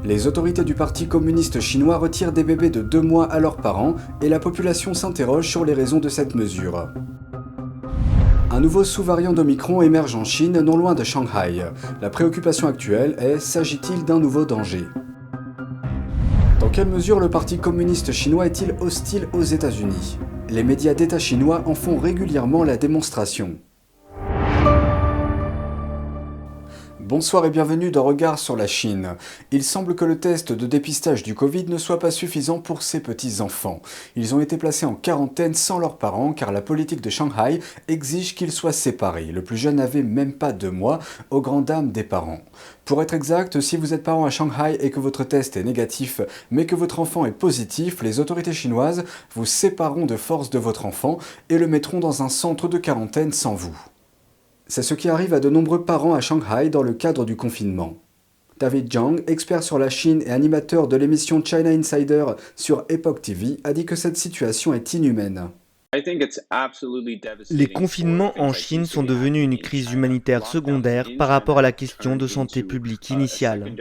Les autorités du Parti communiste chinois retirent des bébés de 2 mois à leurs parents et la population s'interroge sur les raisons de cette mesure. Un nouveau sous-variant d'Omicron émerge en Chine, non loin de Shanghai. La préoccupation actuelle est, s'agit-il d'un nouveau danger ? Dans quelle mesure le Parti communiste chinois est-il hostile aux États-Unis ? Les médias d'État chinois en font régulièrement la démonstration. Bonsoir et bienvenue dans Regard sur la Chine. Il semble que le test de dépistage du Covid ne soit pas suffisant pour ces petits-enfants. Ils ont été placés en quarantaine sans leurs parents car la politique de Shanghai exige qu'ils soient séparés. Le plus jeune n'avait même pas 2 mois, aux grandes dames des parents. Pour être exact, si vous êtes parent à Shanghai et que votre test est négatif, mais que votre enfant est positif, les autorités chinoises vous sépareront de force de votre enfant et le mettront dans un centre de quarantaine sans vous. C'est ce qui arrive à de nombreux parents à Shanghai dans le cadre du confinement. David Zhang, expert sur la Chine et animateur de l'émission China Insider sur Epoch TV, a dit que cette situation est inhumaine. Les confinements en Chine sont devenus une crise humanitaire secondaire par rapport à la question de santé publique initiale.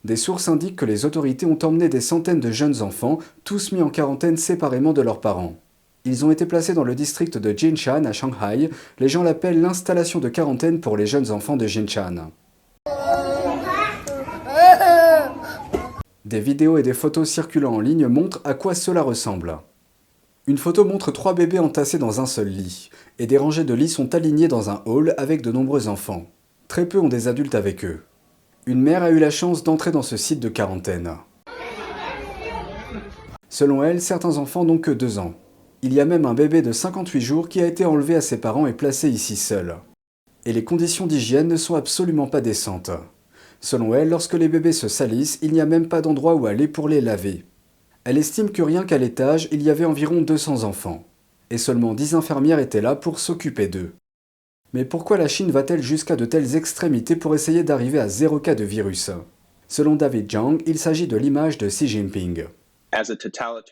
Des sources indiquent que les autorités ont emmené des centaines de jeunes enfants, tous mis en quarantaine séparément de leurs parents. Ils ont été placés dans le district de Jinshan à Shanghai. Les gens l'appellent l'installation de quarantaine pour les jeunes enfants de Jinshan. Des vidéos et des photos circulant en ligne montrent à quoi cela ressemble. Une photo montre 3 bébés entassés dans un seul lit, et des rangées de lits sont alignées dans un hall avec de nombreux enfants. Très peu ont des adultes avec eux. Une mère a eu la chance d'entrer dans ce site de quarantaine. Selon elle, certains enfants n'ont que 2 ans. Il y a même un bébé de 58 jours qui a été enlevé à ses parents et placé ici seul. Et les conditions d'hygiène ne sont absolument pas décentes. Selon elle, lorsque les bébés se salissent, il n'y a même pas d'endroit où aller pour les laver. Elle estime que rien qu'à l'étage, il y avait environ 200 enfants. Et seulement 10 infirmières étaient là pour s'occuper d'eux. Mais pourquoi la Chine va-t-elle jusqu'à de telles extrémités pour essayer d'arriver à 0 cas de virus ? Selon David Zhang, il s'agit de l'image de Xi Jinping.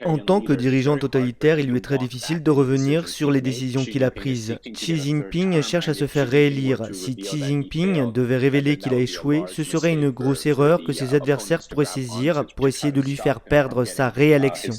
En tant que dirigeant totalitaire, il lui est très difficile de revenir sur les décisions qu'il a prises. Xi Jinping cherche à se faire réélire. Si Xi Jinping devait révéler qu'il a échoué, ce serait une grosse erreur que ses adversaires pourraient saisir pour essayer de lui faire perdre sa réélection.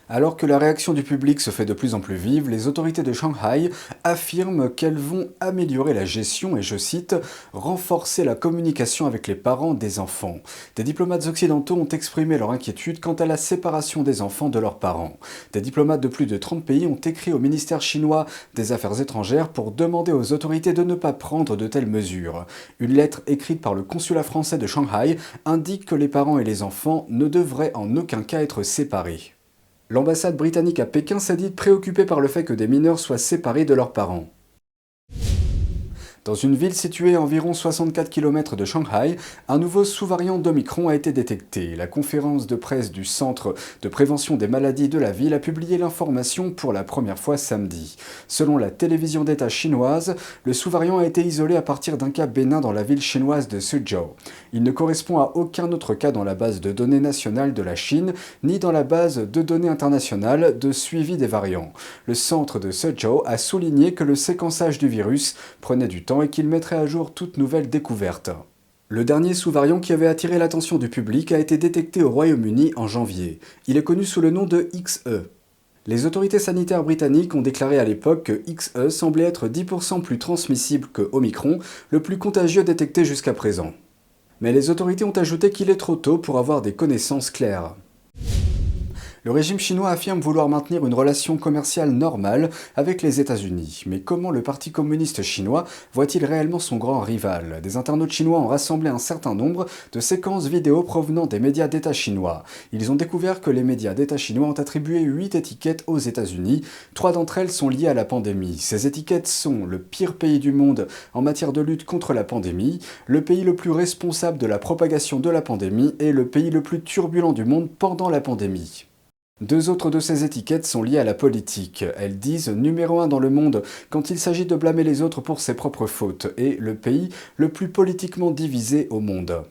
Alors que la réaction du public se fait de plus en plus vive, les autorités de Shanghai affirment qu'elles vont améliorer la gestion et, je cite, « renforcer la communication avec les parents des enfants ». Des diplomates occidentaux ont exprimé leur inquiétude quant à la séparation des enfants de leurs parents. Des diplomates de plus de 30 pays ont écrit au ministère chinois des Affaires étrangères pour demander aux autorités de ne pas prendre de telles mesures. Une lettre écrite par le consulat français de Shanghai indique que les parents et les enfants ne devraient en aucun cas être séparés. L'ambassade britannique à Pékin s'est dite préoccupée par le fait que des mineurs soient séparés de leurs parents. Dans une ville située à environ 64 km de Shanghai, un nouveau sous-variant d'Omicron a été détecté. La conférence de presse du Centre de prévention des maladies de la ville a publié l'information pour la première fois samedi. Selon la télévision d'État chinoise, le sous-variant a été isolé à partir d'un cas bénin dans la ville chinoise de Suzhou. Il ne correspond à aucun autre cas dans la base de données nationale de la Chine, ni dans la base de données internationale de suivi des variants. Le centre de Suzhou a souligné que le séquençage du virus prenait du temps et qu'il mettrait à jour toute nouvelle découverte. Le dernier sous-variant qui avait attiré l'attention du public a été détecté au Royaume-Uni en janvier. Il est connu sous le nom de XE. Les autorités sanitaires britanniques ont déclaré à l'époque que XE semblait être 10% plus transmissible que Omicron, le plus contagieux détecté jusqu'à présent. Mais les autorités ont ajouté qu'il est trop tôt pour avoir des connaissances claires. Le régime chinois affirme vouloir maintenir une relation commerciale normale avec les États-Unis. Mais comment le Parti communiste chinois voit-il réellement son grand rival ? Des internautes chinois ont rassemblé un certain nombre de séquences vidéo provenant des médias d'État chinois. Ils ont découvert que les médias d'État chinois ont attribué 8 étiquettes aux États-Unis. 3 d'entre elles sont liées à la pandémie. Ces étiquettes sont le pire pays du monde en matière de lutte contre la pandémie, le pays le plus responsable de la propagation de la pandémie et le pays le plus turbulent du monde pendant la pandémie. 2 autres de ces étiquettes sont liées à la politique. Elles disent numéro 1 dans le monde quand il s'agit de blâmer les autres pour ses propres fautes et le pays le plus politiquement divisé au monde.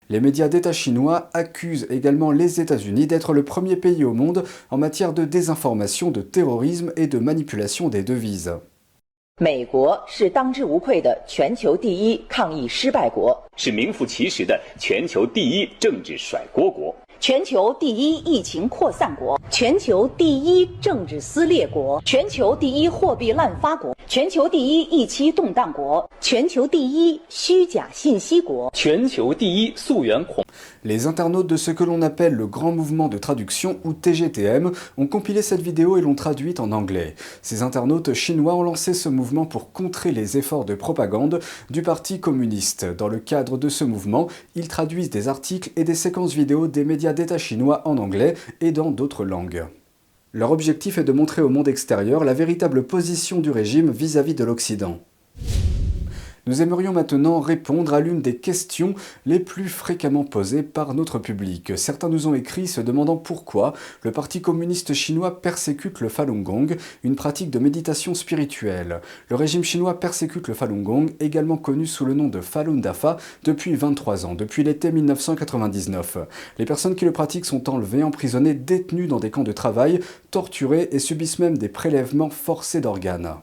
Les médias d'État chinois accusent également les États-Unis d'être le premier pays au monde en matière de désinformation, de terrorisme et de manipulation des devises. 美国是当之无愧的全球第一抗疫失败国，是名副其实的全球第一政治甩锅国，全球第一疫情扩散国，全球第一政治撕裂国，全球第一货币滥发国，全球第一疫期动荡国，全球第一虚假信息国，全球第一溯源恐。Les internautes de ce que l'on appelle le Grand Mouvement de Traduction ou TGTM ont compilé cette vidéo et l'ont traduite en anglais. Ces internautes chinois ont lancé ce mouvement pour contrer les efforts de propagande du Parti communiste. Dans le cadre de ce mouvement, ils traduisent des articles et des séquences vidéo des médias d'État chinois en anglais et dans d'autres langues. Leur objectif est de montrer au monde extérieur la véritable position du régime vis-à-vis de l'Occident. Nous aimerions maintenant répondre à l'une des questions les plus fréquemment posées par notre public. Certains nous ont écrit se demandant pourquoi le Parti communiste chinois persécute le Falun Gong, une pratique de méditation spirituelle. Le régime chinois persécute le Falun Gong, également connu sous le nom de Falun Dafa, depuis 23 ans, depuis l'été 1999. Les personnes qui le pratiquent sont enlevées, emprisonnées, détenues dans des camps de travail, torturées et subissent même des prélèvements forcés d'organes.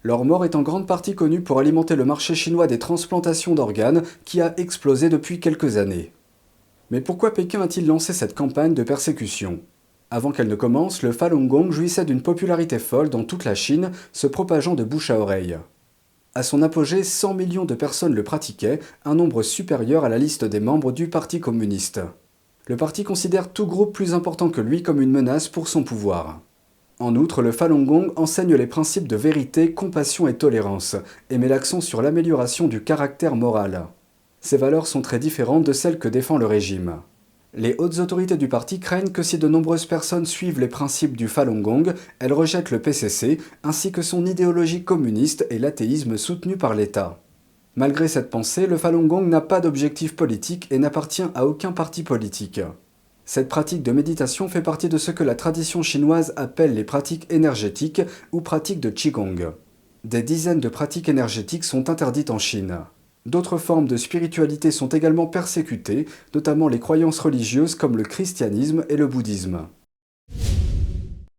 Leur mort est en grande partie connue pour alimenter le marché chinois des transplantations d'organes qui a explosé depuis quelques années. Mais pourquoi Pékin a-t-il lancé cette campagne de persécution ? Avant qu'elle ne commence, le Falun Gong jouissait d'une popularité folle dans toute la Chine, se propageant de bouche à oreille. À son apogée, 100 millions de personnes le pratiquaient, un nombre supérieur à la liste des membres du Parti communiste. Le parti considère tout groupe plus important que lui comme une menace pour son pouvoir. En outre, le Falun Gong enseigne les principes de vérité, compassion et tolérance, et met l'accent sur l'amélioration du caractère moral. Ces valeurs sont très différentes de celles que défend le régime. Les hautes autorités du parti craignent que si de nombreuses personnes suivent les principes du Falun Gong, elles rejettent le PCC, ainsi que son idéologie communiste et l'athéisme soutenu par l'État. Malgré cette pensée, le Falun Gong n'a pas d'objectif politique et n'appartient à aucun parti politique. Cette pratique de méditation fait partie de ce que la tradition chinoise appelle les pratiques énergétiques ou pratiques de Qigong. Des dizaines de pratiques énergétiques sont interdites en Chine. D'autres formes de spiritualité sont également persécutées, notamment les croyances religieuses comme le christianisme et le bouddhisme.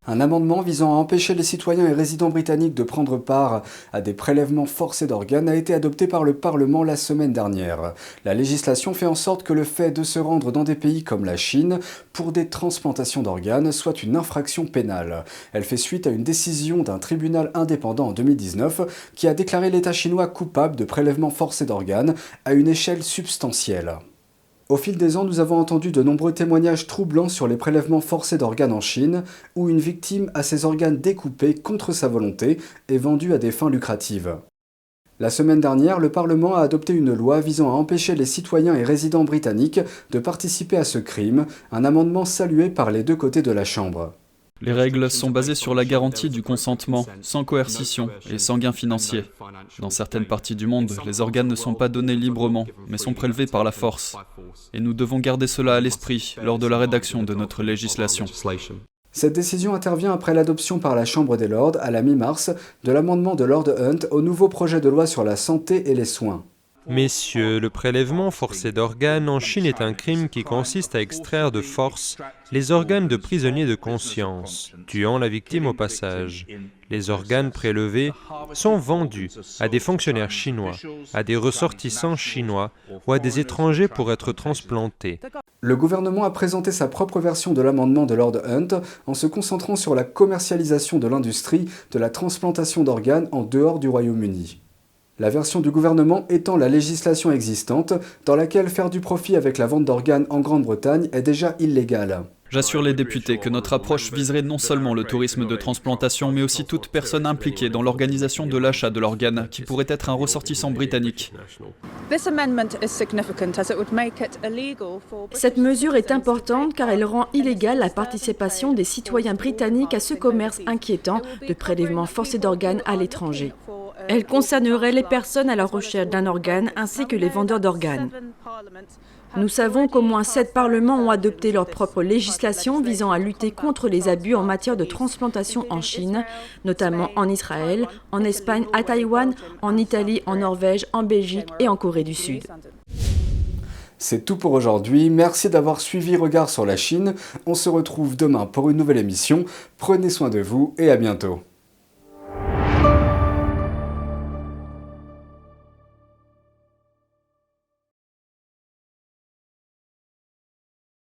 Un amendement visant à empêcher les citoyens et résidents britanniques de prendre part à des prélèvements forcés d'organes a été adopté par le Parlement la semaine dernière. La législation fait en sorte que le fait de se rendre dans des pays comme la Chine pour des transplantations d'organes soit une infraction pénale. Elle fait suite à une décision d'un tribunal indépendant en 2019 qui a déclaré l'État chinois coupable de prélèvements forcés d'organes à une échelle substantielle. Au fil des ans, nous avons entendu de nombreux témoignages troublants sur les prélèvements forcés d'organes en Chine, où une victime a ses organes découpés contre sa volonté et vendus à des fins lucratives. La semaine dernière, le Parlement a adopté une loi visant à empêcher les citoyens et résidents britanniques de participer à ce crime, un amendement salué par les deux côtés de la Chambre. Les règles sont basées sur la garantie du consentement, sans coercition et sans gain financier. Dans certaines parties du monde, les organes ne sont pas donnés librement, mais sont prélevés par la force. Et nous devons garder cela à l'esprit lors de la rédaction de notre législation. Cette décision intervient après l'adoption par la Chambre des Lords, à la mi-mars, de l'amendement de Lord Hunt au nouveau projet de loi sur la santé et les soins. Messieurs, le prélèvement forcé d'organes en Chine est un crime qui consiste à extraire de force les organes de prisonniers de conscience, tuant la victime au passage. Les organes prélevés sont vendus à des fonctionnaires chinois, à des ressortissants chinois ou à des étrangers pour être transplantés. Le gouvernement a présenté sa propre version de l'amendement de Lord Hunt en se concentrant sur la commercialisation de l'industrie de la transplantation d'organes en dehors du Royaume-Uni. La version du gouvernement étend la législation existante, dans laquelle faire du profit avec la vente d'organes en Grande-Bretagne est déjà illégal. J'assure les députés que notre approche viserait non seulement le tourisme de transplantation, mais aussi toute personne impliquée dans l'organisation de l'achat de l'organe, qui pourrait être un ressortissant britannique. Cette mesure est importante car elle rend illégale la participation des citoyens britanniques à ce commerce inquiétant de prélèvements forcés d'organes à l'étranger. Elle concernerait les personnes à la recherche d'un organe ainsi que les vendeurs d'organes. Nous savons qu'au moins 7 parlements ont adopté leur propre législation visant à lutter contre les abus en matière de transplantation en Chine, notamment en Israël, en Espagne, à Taïwan, en Italie, en Norvège, en Belgique et en Corée du Sud. C'est tout pour aujourd'hui, merci d'avoir suivi Regard sur la Chine. On se retrouve demain pour une nouvelle émission. Prenez soin de vous et à bientôt.